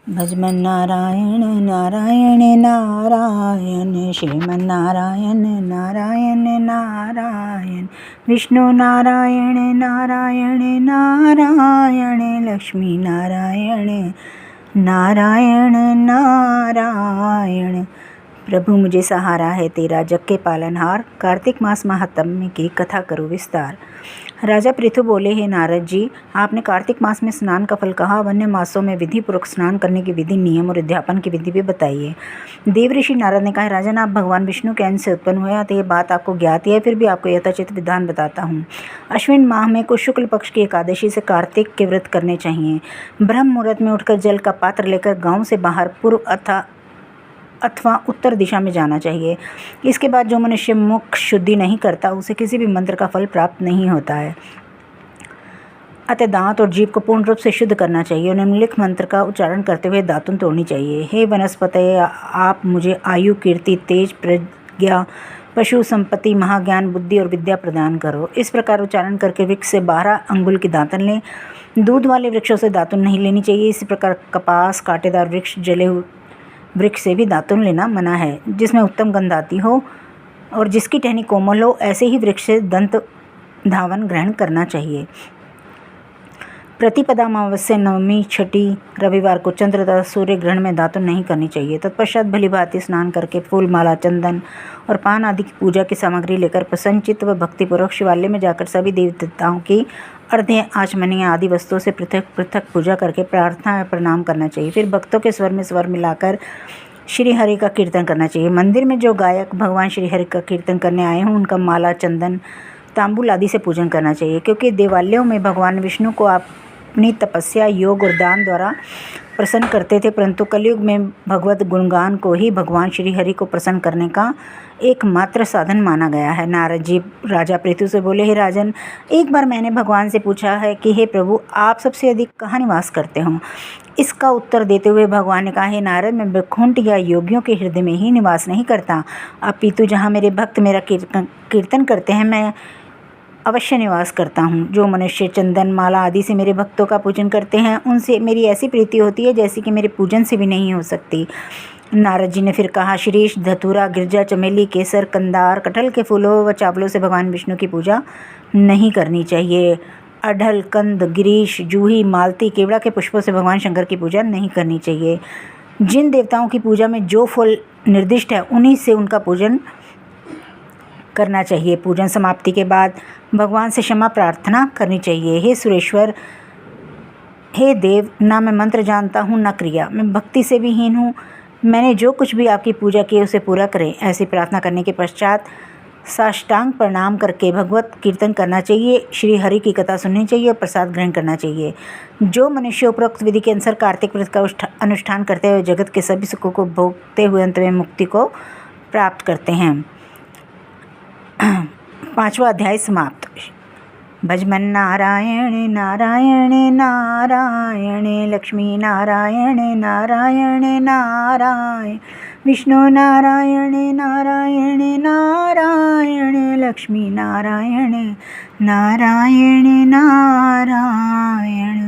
भजमन नारायण नारायण नारायण श्रीमन्नारायण नारायण नारायण विष्णु नारायण नारायण नारायण लक्ष्मी नारायण नारायण नारायण। प्रभु मुझे सहारा है तेरा जग के पालनहार, कार्तिक मास महात्म्य की कथा करो विस्तार। राजा पृथु बोले, हे नारद जी, आपने कार्तिक मास में स्नान का फल कहा, अब अन्य मासों में विधि पूर्वक स्नान करने की विधि, नियम और अध्यापन की विधि भी बताइए। देव ऋषि नारद ने कहा, राजन, आप भगवान विष्णु के अंश से उत्पन्न हुए, तो ये बात आपको ज्ञात है, फिर भी आपको यथोचित विधान बताता हूँ। अश्विन माह में कुछ शुक्ल पक्ष की एकादशी से कार्तिक के व्रत करने चाहिए। ब्रह्म मुहूर्त में उठकर जल का पात्र लेकर गांव से बाहर पूर्व अथवा उत्तर दिशा में जाना चाहिए। इसके बाद जो मनुष्य मुख शुद्धि नहीं करता, उसे किसी भी मंत्र का फल प्राप्त नहीं होता है। अतः दांत और जीभ को पूर्ण रूप से शुद्ध करना चाहिए और निम्नलिखित मंत्र का उच्चारण करते हुए दातुन तोड़नी चाहिए। हे वनस्पतये, आप मुझे आयु, कीर्ति, तेज, प्रज्ञा, पशु संपत्ति, महाज्ञान, बुद्धि और विद्या प्रदान करो। इस प्रकार उच्चारण करके वृक्ष से 12 अंगुल की दातुन लें। दूध वाले वृक्षों से दातुन नहीं लेनी चाहिए। इसी प्रकार कपास, कांटेदार वृक्ष, जले हुए वृक्ष से भी दातुन लेना मना है। जिसमें उत्तम गंध आती हो और जिसकी टहनी कोमल हो, ऐसे ही वृक्ष से दंत धावन ग्रहण करना चाहिए। प्रतिपदा, अमावस्या, नवमी, छठी, रविवार को चंद्र तथा सूर्य ग्रहण में दातुन नहीं करनी चाहिए। तत्पश्चात भली भांति स्नान करके फूल, माला, चंदन और पान आदि की पूजा की सामग्री लेकर प्रसन्नचित्त व भक्तिपूर्वक शिवालय में जाकर सभी देवी देवताओं की अर्घ्य, आचमनीय आदि वस्तुओं से पृथक पृथक पूजा करके प्रार्थना व प्रणाम करना चाहिए। फिर भक्तों के स्वर में स्वर मिलाकर श्री हरि का कीर्तन करना चाहिए। मंदिर में जो गायक भगवान श्री हरि का कीर्तन करने आए हों, उनका माला, चंदन, तांबूल आदि से पूजन करना चाहिए, क्योंकि देवालयों में भगवान विष्णु को अपनी तपस्या, योग और दान द्वारा प्रसन्न करते थे, परंतु कलयुग में भगवत गुणगान को ही भगवान श्री हरि को प्रसन्न करने का एकमात्र साधन माना गया है। नारद जी राजा पृथु से बोले, हे राजन, एक बार मैंने भगवान से पूछा है कि हे प्रभु, आप सबसे अधिक कहाँ निवास करते हो? इसका उत्तर देते हुए भगवान ने कहा, हे नारद, मैं वैकुंठ या योगियों के हृदय में ही निवास नहीं करता, अपितु जहाँ मेरे भक्त मेरा कीर्तन करते हैं, मैं अवश्य निवास करता हूँ। जो मनुष्य चंदन, माला आदि से मेरे भक्तों का पूजन करते हैं, उनसे मेरी ऐसी प्रीति होती है जैसी कि मेरे पूजन से भी नहीं हो सकती। नारद जी ने फिर कहा, शीरीष, धतूरा, गिरजा, चमेली, केसर, कंदार, कटहल के फूलों व चावलों से भगवान विष्णु की पूजा नहीं करनी चाहिए। अढ़ल, कंद, गिरीश, जूही, मालती, केवड़ा के पुष्पों से भगवान शंकर की पूजा नहीं करनी चाहिए। जिन देवताओं की पूजा में जो फल निर्दिष्ट है, उन्हीं से उनका पूजन करना चाहिए। पूजन समाप्ति के बाद भगवान से क्षमा प्रार्थना करनी चाहिए। हे सुरेश्वर, हे देव, ना मैं मंत्र जानता हूँ ना क्रिया, मैं भक्ति से भी हीन हूँ। मैंने जो कुछ भी आपकी पूजा की उसे पूरा करें। ऐसी प्रार्थना करने के पश्चात साष्टांग प्रणाम करके भगवत कीर्तन करना चाहिए, श्री हरि की कथा सुननी चाहिए और प्रसाद ग्रहण करना चाहिए। जो मनुष्य उपरोक्त विधि के अनुसार कार्तिक व्रत का अनुष्ठान करते हुए जगत के सभी सुखों को भोगते हुए अंत में मुक्ति को प्राप्त करते हैं। 5वां अध्याय समाप्त। भजमन नारायण नारायण नारायण लक्ष्मी नारायण नारायण नारायण विष्णु नारायण नारायण नारायण लक्ष्मी नारायण नारायण नारायण।